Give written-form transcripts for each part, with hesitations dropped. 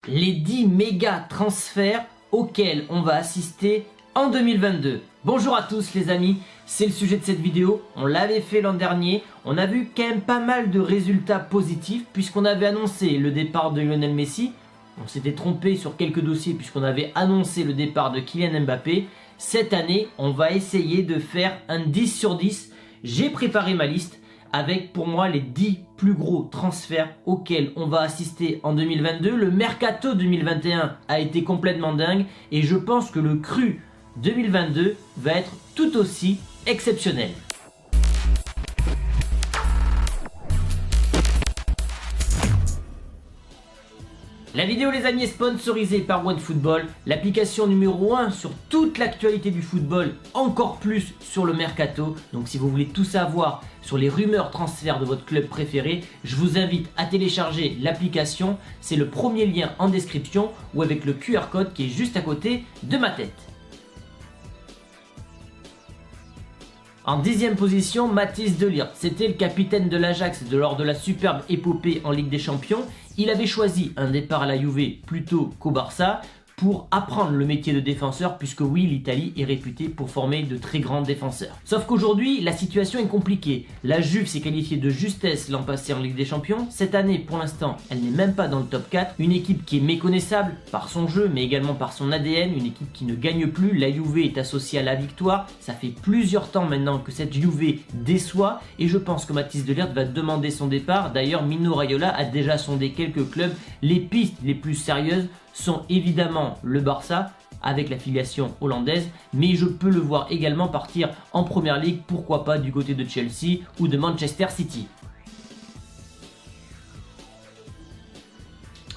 les 10 méga transferts auxquels on va assister en 2022. Bonjour à tous les amis, c'est le sujet de cette vidéo. On l'avait fait l'an dernier, on a vu quand même pas mal de résultats positifs puisqu'on avait annoncé le départ de Lionel Messi. On s'était trompé sur quelques dossiers puisqu'on avait annoncé le départ de Kylian Mbappé. Cette année, on va essayer de faire un 10 sur 10. J'ai préparé ma liste avec pour moi les 10 plus gros transferts auxquels on va assister en 2022. Le mercato 2021 a été complètement dingue et je pense que le cru 2022 va être tout aussi exceptionnel. La vidéo les amis est sponsorisée par OneFootball, l'application numéro 1 sur toute l'actualité du football, encore plus sur le mercato. Donc si vous voulez tout savoir sur les rumeurs transferts de votre club préféré, je vous invite à télécharger l'application. C'est le premier lien en description ou avec le QR code qui est juste à côté de ma tête. En 10e position, Matthijs de Ligt. C'était le capitaine de l'Ajax lors de la superbe épopée en Ligue des Champions. Il avait choisi un départ à la Juve plutôt qu'au Barça pour apprendre le métier de défenseur puisque oui, l'Italie est réputée pour former de très grands défenseurs. Sauf qu'aujourd'hui, la situation est compliquée. La Juve s'est qualifiée de justesse l'an passé en Ligue des Champions. Cette année, pour l'instant, elle n'est même pas dans le top 4. Une équipe qui est méconnaissable par son jeu, mais également par son ADN. Une équipe qui ne gagne plus. La Juve est associée à la victoire. Ça fait plusieurs temps maintenant que cette Juve déçoit. Et je pense que Matthijs de Ligt va demander son départ. D'ailleurs, Mino Raiola a déjà sondé quelques clubs. Les pistes les plus sérieuses sont évidemment le Barça avec la filiation hollandaise, mais je peux le voir également partir en Première Ligue, pourquoi pas du côté de Chelsea ou de Manchester City.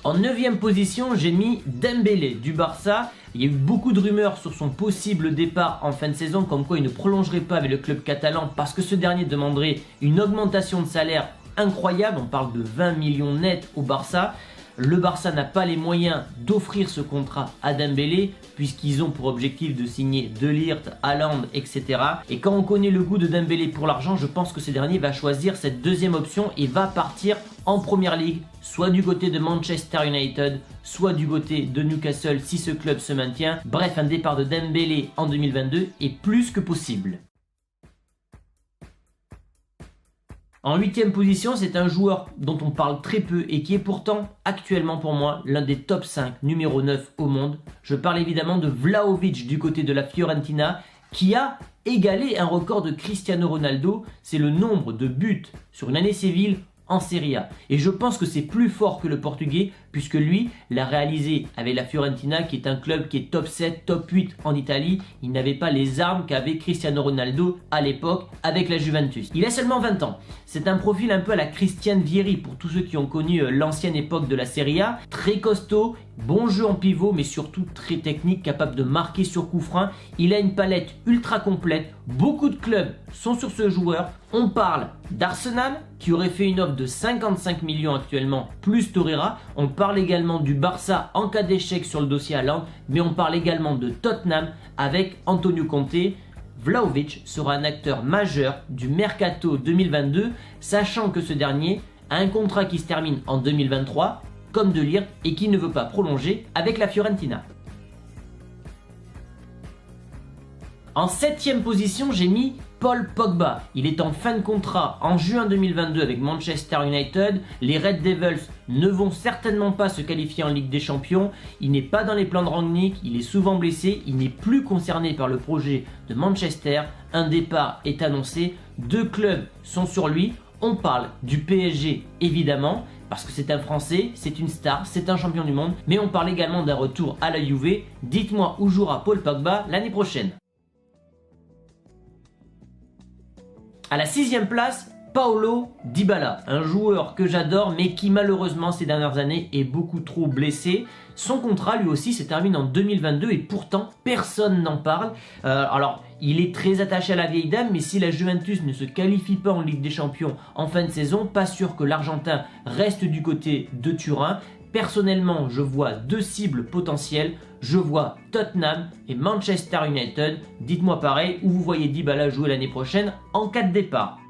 En 9e position, j'ai mis Dembélé du Barça. Il y a eu beaucoup de rumeurs sur son possible départ en fin de saison, comme quoi il ne prolongerait pas avec le club catalan parce que ce dernier demanderait une augmentation de salaire incroyable. On parle de 20 millions nets au Barça. Le Barça n'a pas les moyens d'offrir ce contrat à Dembélé puisqu'ils ont pour objectif de signer De Ligt, Haaland, etc. Et quand on connaît le goût de Dembélé pour l'argent, je pense que ce dernier va choisir cette deuxième option et va partir en Première Ligue, soit du côté de Manchester United, soit du côté de Newcastle si ce club se maintient. Bref, un départ de Dembélé en 2022 est plus que possible. En 8e position, c'est un joueur dont on parle très peu et qui est pourtant actuellement pour moi l'un des top 5, numéro 9 au monde. Je parle évidemment de Vlahovic du côté de la Fiorentina qui a égalé un record de Cristiano Ronaldo. C'est le nombre de buts sur une année civile en Serie A. Et je pense que c'est plus fort que le Portugais puisque lui l'a réalisé avec la Fiorentina qui est un club qui est top 7, top 8 en Italie. Il n'avait pas les armes qu'avait Cristiano Ronaldo à l'époque avec la Juventus. Il a seulement 20 ans. C'est un profil un peu à la Christian Vieri pour tous ceux qui ont connu l'ancienne époque de la Serie A. Très costaud, bon jeu en pivot mais surtout très technique, capable de marquer sur coup franc. Il a une palette ultra complète. Beaucoup de clubs sont sur ce joueur. On parle d'Arsenal qui aurait fait une offre de 55 millions actuellement plus Torreira. On parle également du Barça en cas d'échec sur le dossier Haaland, mais on parle également de Tottenham avec Antonio Conte. Vlahovic sera un acteur majeur du mercato 2022, sachant que ce dernier a un contrat qui se termine en 2023, comme De Ligt, et qui ne veut pas prolonger avec la Fiorentina. En 7e position, j'ai mis Paul Pogba. Il est en fin de contrat en juin 2022 avec Manchester United. Les Red Devils ne vont certainement pas se qualifier en Ligue des Champions. Il n'est pas dans les plans de Rangnick, il est souvent blessé, il n'est plus concerné par le projet de Manchester. Un départ est annoncé, 2 clubs sont sur lui. On parle du PSG évidemment, parce que c'est un Français, c'est une star, c'est un champion du monde. Mais on parle également d'un retour à la Juve. Dites-moi où jouera Paul Pogba l'année prochaine. À la 6e place, Paulo Dybala, un joueur que j'adore mais qui malheureusement ces dernières années est beaucoup trop blessé. Son contrat lui aussi se termine en 2022 et pourtant personne n'en parle. Alors il est très attaché à la vieille dame, mais si la Juventus ne se qualifie pas en Ligue des Champions en fin de saison, pas sûr que l'Argentin reste du côté de Turin. Personnellement, je vois 2 cibles potentielles. Je vois Tottenham et Manchester United. Dites-moi pareil, où vous voyez Dybala jouer l'année prochaine en cas de départ.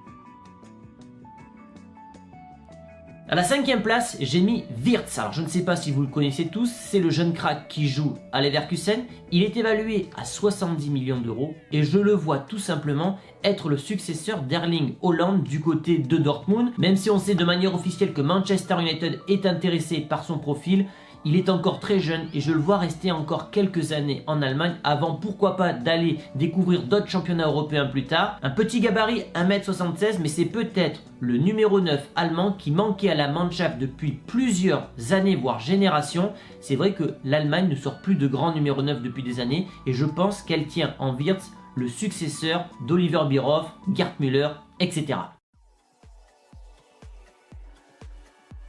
À la 5e place, j'ai mis Wirtz. Alors je ne sais pas si vous le connaissez tous, c'est le jeune crack qui joue à Leverkusen. Il est évalué à 70 millions d'euros et je le vois tout simplement être le successeur d'Erling Haaland du côté de Dortmund. Même si on sait de manière officielle que Manchester United est intéressé par son profil, il est encore très jeune et je le vois rester encore quelques années en Allemagne avant pourquoi pas d'aller découvrir d'autres championnats européens plus tard. Un petit gabarit 1m76 mais c'est peut-être le numéro 9 allemand qui manquait à la Mannschaft depuis plusieurs années voire générations. C'est vrai que l'Allemagne ne sort plus de grands numéro 9 depuis des années et je pense qu'elle tient en Wirtz le successeur d'Oliver Bierhoff, Gerd Müller, etc.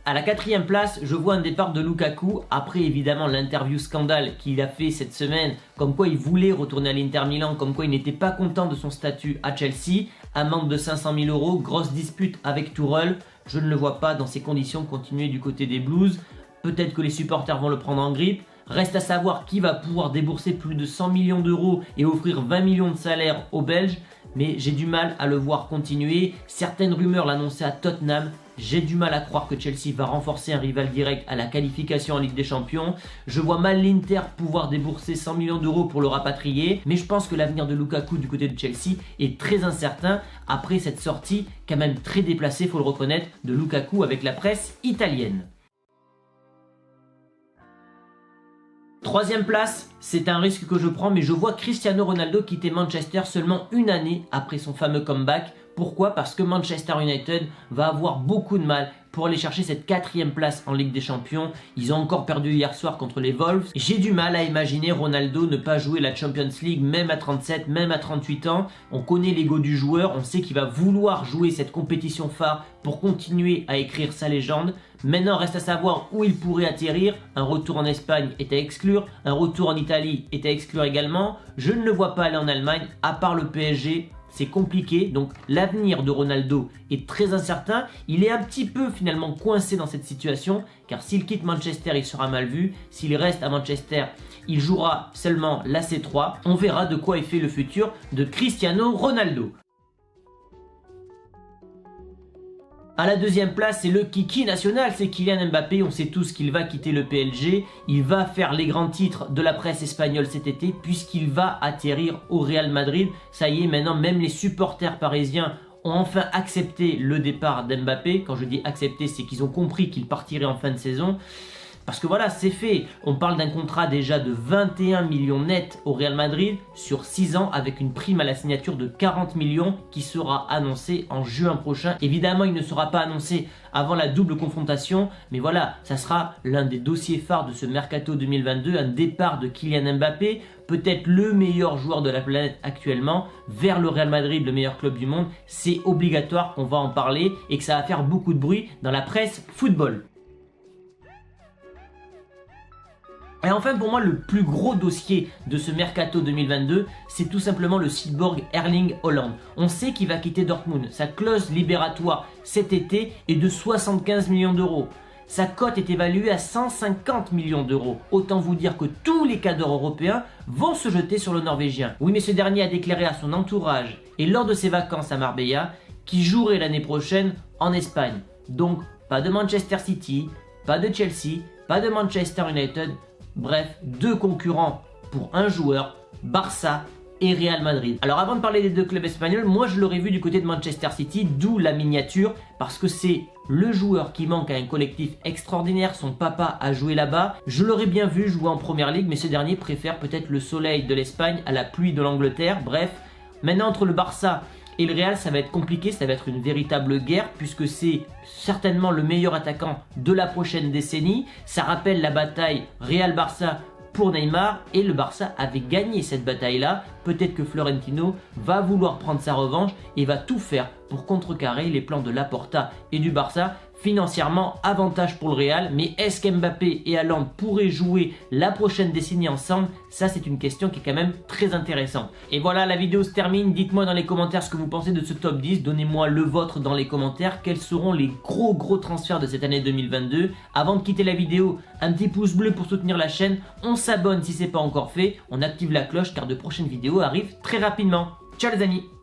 À la 4e place, je vois un départ de Lukaku, après évidemment l'interview scandale qu'il a fait cette semaine, comme quoi il voulait retourner à l'Inter Milan, comme quoi il n'était pas content de son statut à Chelsea, amende de 500 000 €, grosse dispute avec Tuchel, je ne le vois pas dans ces conditions continuer du côté des Blues, peut-être que les supporters vont le prendre en grippe, reste à savoir qui va pouvoir débourser plus de 100 millions d'euros et offrir 20 millions de salaire aux Belges, mais j'ai du mal à le voir continuer, certaines rumeurs l'annonçaient à Tottenham. J'ai du mal à croire que Chelsea va renforcer un rival direct à la qualification en Ligue des Champions. Je vois mal l'Inter pouvoir débourser 100 millions d'euros pour le rapatrier. Mais je pense que l'avenir de Lukaku du côté de Chelsea est très incertain après cette sortie quand même très déplacée, il faut le reconnaître, de Lukaku avec la presse italienne. 3e place, c'est un risque que je prends, mais je vois Cristiano Ronaldo quitter Manchester seulement une année après son fameux comeback. Pourquoi? Parce que Manchester United va avoir beaucoup de mal pour aller chercher cette 4e place en Ligue des Champions. Ils ont encore perdu hier soir contre les Wolves. J'ai du mal à imaginer Ronaldo ne pas jouer la Champions League, même à 37, même à 38 ans. On connaît l'ego du joueur, on sait qu'il va vouloir jouer cette compétition phare pour continuer à écrire sa légende. Maintenant, reste à savoir où il pourrait atterrir. Un retour en Espagne est à exclure, un retour en Italie est à exclure également. Je ne le vois pas aller en Allemagne, à part le PSG. C'est compliqué, donc l'avenir de Ronaldo est très incertain. Il est un petit peu finalement coincé dans cette situation, car s'il quitte Manchester, il sera mal vu. S'il reste à Manchester, il jouera seulement la C3. On verra de quoi est fait le futur de Cristiano Ronaldo. À la 2e place, c'est le kiki national, c'est Kylian Mbappé. On sait tous qu'il va quitter le PSG. Il va faire les grands titres de la presse espagnole cet été puisqu'il va atterrir au Real Madrid. Ça y est, maintenant même les supporters parisiens ont enfin accepté le départ d'Mbappé. Quand je dis accepté, c'est qu'ils ont compris qu'il partirait en fin de saison. Parce que voilà, c'est fait. On parle d'un contrat déjà de 21 millions net au Real Madrid sur 6 ans avec une prime à la signature de 40 millions qui sera annoncée en juin prochain. Évidemment, il ne sera pas annoncé avant la double confrontation, mais voilà, ça sera l'un des dossiers phares de ce Mercato 2022, un départ de Kylian Mbappé, peut-être le meilleur joueur de la planète actuellement, vers le Real Madrid, le meilleur club du monde. C'est obligatoire qu'on va en parler et que ça va faire beaucoup de bruit dans la presse football. Et enfin, pour moi, le plus gros dossier de ce Mercato 2022, c'est tout simplement le cyborg Erling Haaland. On sait qu'il va quitter Dortmund. Sa clause libératoire cet été est de 75 millions d'euros. Sa cote est évaluée à 150 millions d'euros. Autant vous dire que tous les cadres européens vont se jeter sur le Norvégien. Oui, mais ce dernier a déclaré à son entourage et lors de ses vacances à Marbella qu'il jouerait l'année prochaine en Espagne. Donc, pas de Manchester City, pas de Chelsea, pas de Manchester United. Bref, 2 concurrents pour un joueur, Barça et Real Madrid. Alors avant de parler des 2 clubs espagnols, moi je l'aurais vu du côté de Manchester City, d'où la miniature, parce que c'est le joueur qui manque à un collectif extraordinaire, son papa a joué là-bas. Je l'aurais bien vu jouer en Première Ligue, mais ce dernier préfère peut-être le soleil de l'Espagne à la pluie de l'Angleterre. Bref, maintenant entre le Barça et le Real, ça va être compliqué, ça va être une véritable guerre puisque c'est certainement le meilleur attaquant de la prochaine décennie. Ça rappelle la bataille Real-Barça pour Neymar et le Barça avait gagné cette bataille-là. Peut-être que Florentino va vouloir prendre sa revanche et va tout faire pour contrecarrer les plans de Laporta et du Barça. Financièrement, avantage pour le Real, mais est-ce qu'Mbappé et Haaland pourraient jouer la prochaine décennie ensemble? Ça, c'est une question qui est quand même très intéressante. Et voilà, la vidéo se termine. Dites-moi dans les commentaires ce que vous pensez de ce top 10. Donnez-moi le vôtre dans les commentaires. Quels seront les gros transferts de cette année 2022? Avant de quitter la vidéo, un petit pouce bleu pour soutenir la chaîne. On s'abonne si ce n'est pas encore fait. On active la cloche car de prochaines vidéos arrivent très rapidement. Ciao les amis!